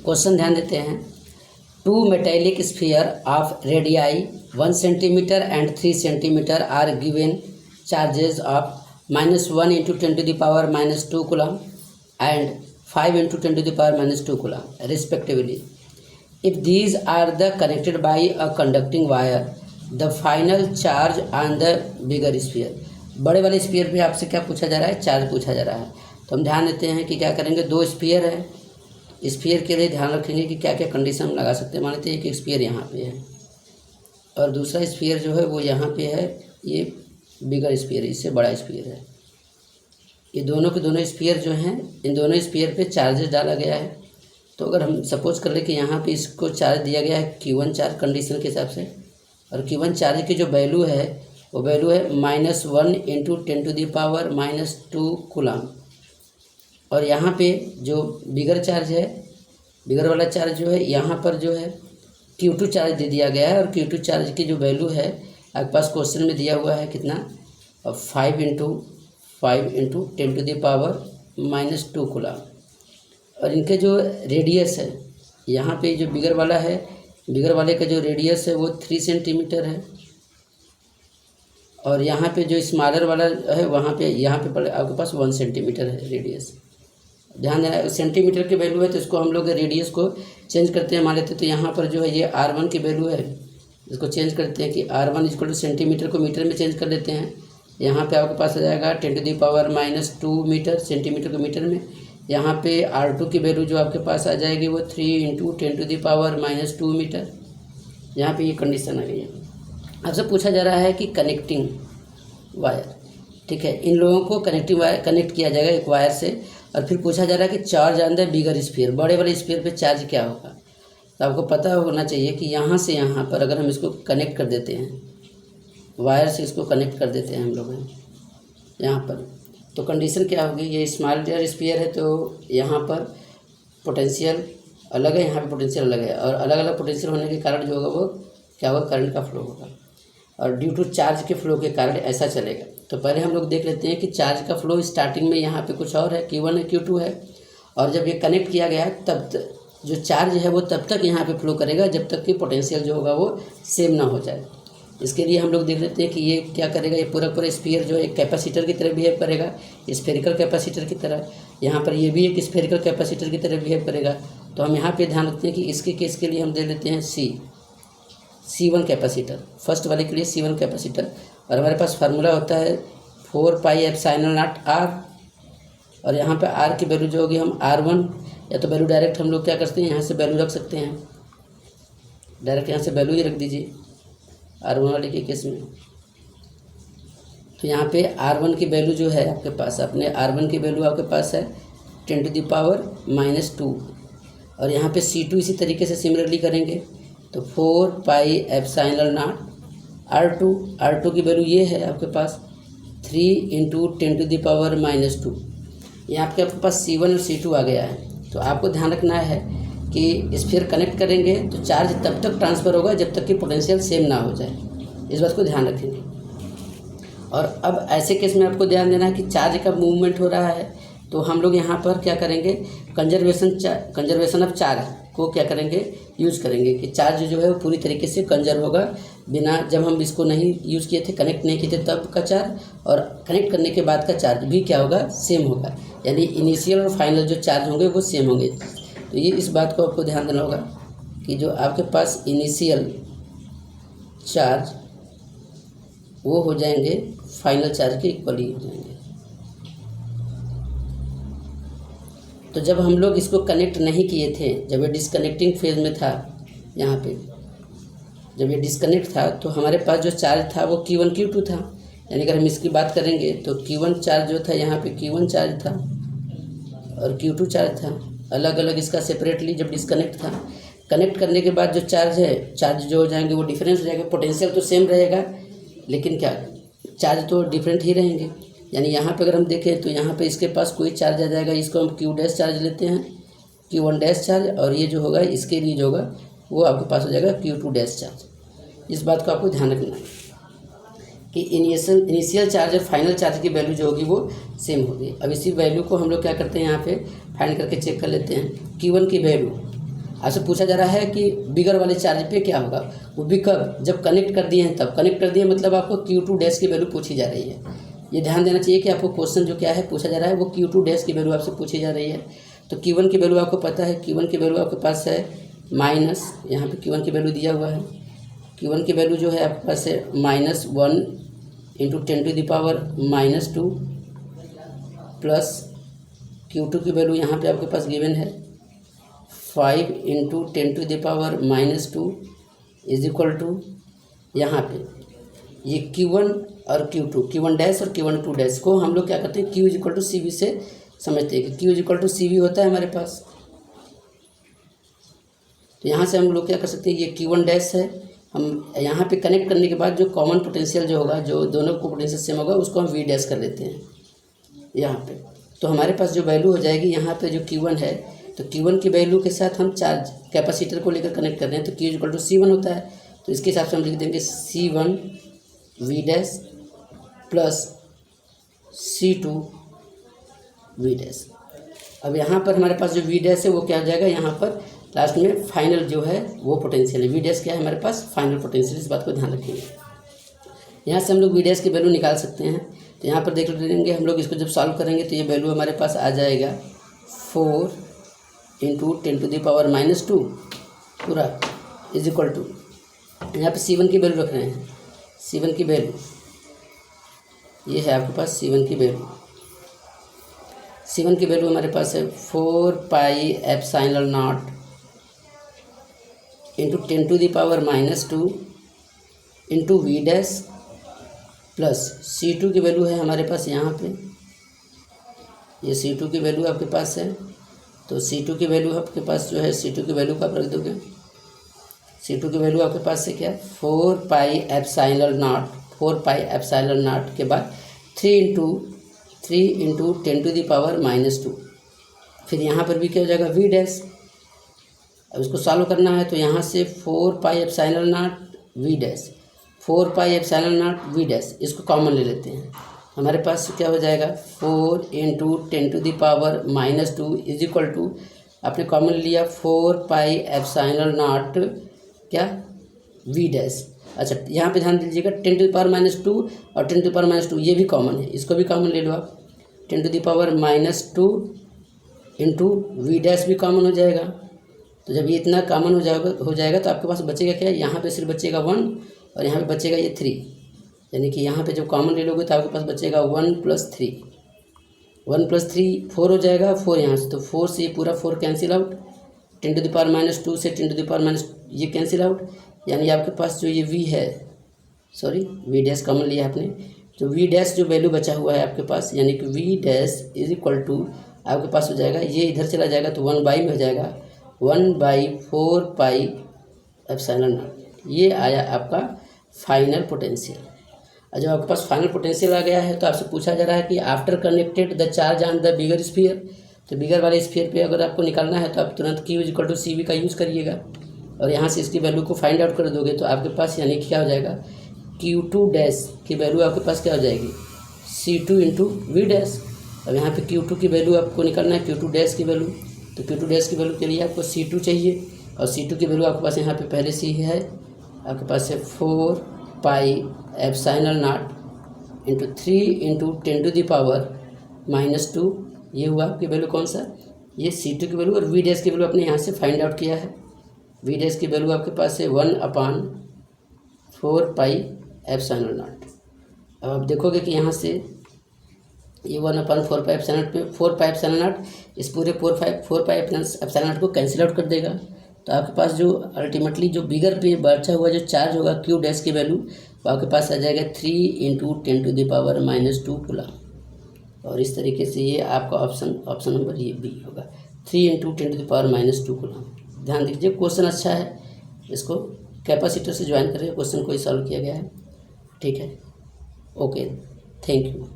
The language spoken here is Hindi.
क्वेश्चन ध्यान देते हैं। Two metallic sphere of radii 1 centimetre and 3 centimetre are given charges of -1 × 10⁻² coulomb and 5 × 10⁻² coulomb respectively. If these are the connected by a conducting wire, the final charge on the bigger sphere। बड़े वाले स्फीयर पे आपसे क्या पूछा जा रहा है? चार्ज पूछा जा रहा है। तो हम ध्यान देते हैं कि क्या करेंगे, दो स्फीयर है, स्फीयर के लिए ध्यान रखेंगे कि क्या क्या कंडीशन हम लगा सकते हैं। मान लेते हैं एक स्फीयर यहाँ पे है और दूसरा स्फीयर जो है वो यहाँ पे है, ये बिगर स्फीयर है, इससे बड़ा स्फीयर है। ये दोनों के दोनों स्फीयर जो हैं, इन दोनों स्फीयर पे चार्जेस डाला गया है। तो अगर हम सपोज कर लें कि यहाँ पे इसको चार्ज दिया गया है Q1 चार्ज कंडीशन के हिसाब से, और Q1 चार्ज की जो वैल्यू है वो वैल्यू है -1 × 10⁻² कूलम। और यहाँ पे जो बिगर चार्ज है, बिगर वाला चार्ज जो है यहाँ पर जो है Q2 चार्ज दे दिया गया है। और Q2 चार्ज की जो वैल्यू है आपके पास क्वेश्चन में दिया हुआ है कितना, 5 × 10⁻² कूलम। और इनके जो रेडियस है, यहाँ पे जो बिगर वाला है, बिगर वाले का जो रेडियस है वो 3 सेंटीमीटर है, और यहाँ पे जो स्मॉलर वाला है वहाँ पे यहाँ पे आपके पास 1 सेंटीमीटर है रेडियस। ध्यान देना, सेंटीमीटर की वैल्यू है तो इसको हम लोग रेडियस को चेंज करते हैं, मान लेते हैं। तो यहाँ पर जो है ये R1 की वैल्यू है, इसको चेंज करते हैं कि R1 = सेंटीमीटर को मीटर में चेंज कर लेते हैं। यहाँ पे आपके पास आ जाएगा 10⁻² मीटर, सेंटीमीटर को मीटर में। यहाँ पे R2 की वैल्यू जो आपके पास आ जाएगी वो 3 × 10⁻² मीटर। यहाँ पे ये कंडीशन आ गई है। आपसे पूछा जा रहा है कि कनेक्टिंग वायर, ठीक है, इन लोगों को कनेक्टिंग वायर कनेक्ट किया जाएगा एक वायर से, और फिर पूछा जा रहा है कि charge on the bigger sphere, बड़े वाले स्फीयर पे चार्ज क्या होगा। तो आपको पता होना चाहिए कि यहाँ से यहाँ पर अगर हम इसको कनेक्ट कर देते हैं, वायर से इसको कनेक्ट कर देते हैं हम लोग यहाँ पर, तो कंडीशन क्या होगी, ये स्मॉल स्फीयर है तो यहाँ पर पोटेंशियल अलग है, यहाँ पे पोटेंशियल अलग है, और अलग अलग पोटेंशियल होने के कारण जो होगा वो क्या होगा, करंट का फ्लो होगा, और ड्यू टू चार्ज के फ्लो के कारण ऐसा चलेगा। तो पहले हम लोग देख लेते हैं कि चार्ज का फ्लो स्टार्टिंग में यहाँ पे कुछ और है, Q1 है, Q2 है, और जब ये कनेक्ट किया गया तब जो चार्ज है वो तब तक यहाँ पे फ्लो करेगा जब तक कि पोटेंशियल जो होगा वो सेम ना हो जाए। इसके लिए हम लोग देख लेते हैं कि ये क्या करेगा, ये पूरा स्फीयर जो है एक कैपेसिटर की तरह बिहेव करेगा, स्फेरिकल कैपेसिटर की तरह। यहाँ पर ये भी एक स्फेरिकल कैपेसिटर की तरह बिहेव करेगा। तो हम यहाँ पे ध्यान रखते हैं कि इसके केस के लिए हम दे लेते हैं C1 कैपेसिटर, फर्स्ट वाले के लिए C1 कैपेसिटर, और हमारे पास फार्मूला होता है 4πε0R, और यहाँ पे R की वैल्यू जो होगी हम R1, या तो वैल्यू डायरेक्ट हम लोग क्या करते हैं, यहाँ से वैल्यू रख सकते हैं, डायरेक्ट यहाँ से वैल्यू ही रख दीजिए R1 वाले के केस में। तो यहाँ पे R1 की वैल्यू जो है आपके पास, अपने R1 की वैल्यू आपके पास है 10⁻², और यहाँ पे C2 इसी तरीके से सिमिलरली करेंगे तो 4πε0 R2 की वैल्यू ये है आपके पास 3 × 10⁻²। यहाँ पे आपके पास C1 और C2 आ गया है। तो आपको ध्यान रखना है कि स्फीयर कनेक्ट करेंगे तो चार्ज तब तक ट्रांसफ़र होगा जब तक कि पोटेंशियल सेम ना हो जाए, इस बात को ध्यान रखेंगे। और अब ऐसे केस में आपको ध्यान देना है कि चार्ज का मूवमेंट हो रहा है, तो हम लोग यहाँ पर क्या करेंगे, कंजर्वेशन ऑफ चार्ज को क्या करेंगे, यूज़ करेंगे कि चार्ज जो है वो पूरी तरीके से कंजर्व होगा, बिना जब हम इसको नहीं यूज़ किए थे, कनेक्ट नहीं किए थे तब का चार्ज, और कनेक्ट करने के बाद का चार्ज भी क्या होगा, सेम होगा, यानी इनिशियल और फाइनल जो चार्ज होंगे वो सेम होंगे। तो ये इस बात को आपको ध्यान देना होगा कि जो आपके पास इनिशियल चार्ज वो हो जाएंगे फाइनल चार्ज के इक्वली हो जाएंगे। तो जब हम लोग इसको कनेक्ट नहीं किए थे, जब ये डिस्कनेक्टिंग फेज में था, यहाँ पे जब ये डिस्कनेक्ट था तो हमारे पास जो चार्ज था वो Q1 Q2 था, यानी अगर हम इसकी बात करेंगे तो Q1 चार्ज जो था यहाँ पे Q1 चार्ज था और Q2 चार्ज था, अलग अलग इसका सेपरेटली जब डिस्कनेक्ट था। कनेक्ट करने के बाद जो चार्ज है, चार्ज जो हो जाएंगे वो डिफरेंस हो जाएगा, पोटेंशियल तो सेम रहेगा लेकिन क्या चार्ज तो डिफरेंट ही रहेंगे। यानी यहाँ पे अगर हम देखें तो यहाँ पे इसके पास कोई चार्ज आ जाएगा, इसको हम Q' चार्ज लेते हैं, Q1' चार्ज, और ये जो होगा इसके लिए जो होगा वो आपके पास हो जाएगा Q2' चार्ज। इस बात को आपको ध्यान रखना है कि इनिशियल चार्ज और फाइनल चार्ज की वैल्यू जो होगी वो सेम होगी। अब इसी वैल्यू को हम लोग क्या करते हैं, यहाँ पे फाइंड करके चेक कर लेते हैं। Q1 की वैल्यू आपसे पूछा जा रहा है कि बिगर वाले चार्ज पे क्या होगा, वो भी कब, जब कनेक्ट कर दिए हैं तब। कनेक्ट कर दिए मतलब आपको Q2 डैश की वैल्यू पूछी जा रही है। ये ध्यान देना चाहिए कि आपको क्वेश्चन जो क्या है पूछा जा रहा है वो Q2 डैश की वैल्यू आपसे पूछी जा रही है। तो Q1 की वैल्यू आपको पता है, Q1 की वैल्यू आपके पास है माइनस, यहाँ पे Q1 की वैल्यू दिया हुआ है। Q1 की वैल्यू जो है आपके पास है -1 × 10⁻⁻2 प्लस Q2 की वैल्यू यहाँ पे आपके पास गिवन है 5 × 10⁻⁻2 इज इक्वल टू, यहाँ पे ये Q1 और Q1 डैश और Q2 डैश को हम लोग क्या करते हैं, Q इक्वल टू CV से समझते हैं कि Q इक्वल टू CV होता है हमारे पास। तो यहाँ से हम लोग क्या कर सकते हैं, ये Q1 डैश है, हम यहाँ पे कनेक्ट करने के बाद जो कॉमन पोटेंशियल जो होगा, जो दोनों को पोटेंशियल सेम होगा, उसको हम V डैश कर लेते हैं यहाँ पे। तो हमारे पास जो वैल्यू हो जाएगी यहाँ पे जो Q1 है, तो Q1 की वैल्यू के साथ हम चार्ज कैपेसिटर को लेकर कनेक्ट कर रहे हैं, तो Q इक्वल टू C1 होता है। तो इसके हिसाब से हम लिख देंगे C1 V dash plus C2 V dash. अब यहाँ पर हमारे पास जो V डैश है वो क्या हो जाएगा, यहाँ पर लास्ट में फाइनल जो है वो पोटेंशियल है। V डैश क्या है हमारे पास, फाइनल पोटेंशियल, इस बात को ध्यान रखेंगे। यहाँ से हम लोग V डैश की वैल्यू निकाल सकते हैं। तो यहाँ पर देख लेंगे हम लोग, इसको जब सॉल्व करेंगे तो ये वैल्यू हमारे पास आ जाएगा 4 × 10⁻⁻2 पूरा इज इक्वल टू, यहाँ पे C1 की वैल्यू रख रहे हैं। C1 की वैल्यू ये है आपके पास, C1 की वैल्यू, C1 की वैल्यू हमारे पास है 4πε0 × 10⁻⁻2 into V dash plus C2 की वैल्यू है हमारे पास यहाँ पे, ये C2 की वैल्यू आपके पास है। तो C2 की वैल्यू आपके पास जो है, C2 की वैल्यू का आप रख दोगे, C2 की वैल्यू आपके पास से क्या, 4πε0 के बाद 3 × 10⁻⁻2, फिर यहाँ पर भी क्या हो जाएगा V डैश। अब इसको सॉल्व करना है तो यहाँ से 4πε0 V डैश, 4πε0 V डैश, इसको कॉमन ले लेते हैं। हमारे पास क्या हो जाएगा 4 × 10⁻2 इज इक्वल टू, आपने कॉमन लिया 4πε0 क्या V डैश। अच्छा यहाँ पे ध्यान दीजिएगा 10⁻2 और 10⁻2 ये भी कॉमन है, इसको भी कॉमन ले लो आप। 10⁻2 इंटू V डैश भी कॉमन हो जाएगा। तो जब ये इतना कॉमन हो जाएगा तो आपके पास बचेगा क्या, यहाँ पे सिर्फ बचेगा 1 और यहाँ पे बचेगा ये 3, यानी कि यहाँ पे जब कॉमन ले लोगे तो आपके पास बचेगा 1 + 3, 1 + 3 4 हो जाएगा, 4 यहाँ से, तो 4 से ये पूरा 4 कैंसिल आउट, 10⁻2 से 10⁻, ये कैंसिल आउट, यानी आपके पास जो ये V है, सॉरी V डैश कॉमन लिया आपने, तो V डैश जो वैल्यू बचा हुआ है आपके पास, यानी कि V dash is equal to आपके पास हो जाएगा, ये इधर चला जाएगा तो 1/, में हो जाएगा 1/4πε0। ये आया आपका फाइनल पोटेंशियल। और जब आपके पास फाइनल पोटेंशियल आ गया है तो आपसे पूछा जा रहा है कि after connected the charge on the bigger sphere, तो बिगर वाले स्फीयर पे अगर आपको निकालना है तो आप तुरंत Q = CV का यूज़ करिएगा और यहाँ से इसकी वैल्यू को फाइंड आउट कर दोगे तो आपके पास यानी क्या हो जाएगा, Q2 डैश की वैल्यू आपके पास क्या हो जाएगी, C2 × V डैश। अब यहाँ पे Q2 की वैल्यू आपको निकालना है, Q2 डैश की वैल्यू, तो Q2 डैश की वैल्यू के लिए आपको C2 चाहिए और C2 की वैल्यू आपके पास यहाँ पे पहले से ही है, आपके पास है 4πε0 × 3 × 10⁻⁻2, ये हुआ आपकी वैल्यू कौन सा, ये C2 की वैल्यू। और V डैश की वैल्यू आपने यहाँ से फाइंड आउट किया है, V डैश की वैल्यू आपके पास है 1/4πε0। अब आप देखोगे कि यहाँ से ये 1/4πε0 पे 4πε0 इस पूरे 4πε0 को कैंसिल आउट कर देगा, तो आपके पास जो अल्टीमेटली जो बिगर पे बचा हुआ जो चार्ज होगा Q डैश की वैल्यू वो आपके पास आ जाएगा 3 × 10⁻2 कूलम। और इस तरीके से ये आपका ऑप्शन नंबर ये बी होगा, 3 × 10⁻2 कूलम। ध्यान दीजिए क्वेश्चन अच्छा है, इसको कैपेसिटर से ज्वाइन करके क्वेश्चन को ही सॉल्व किया गया है। ठीक है, ओके, थैंक यू।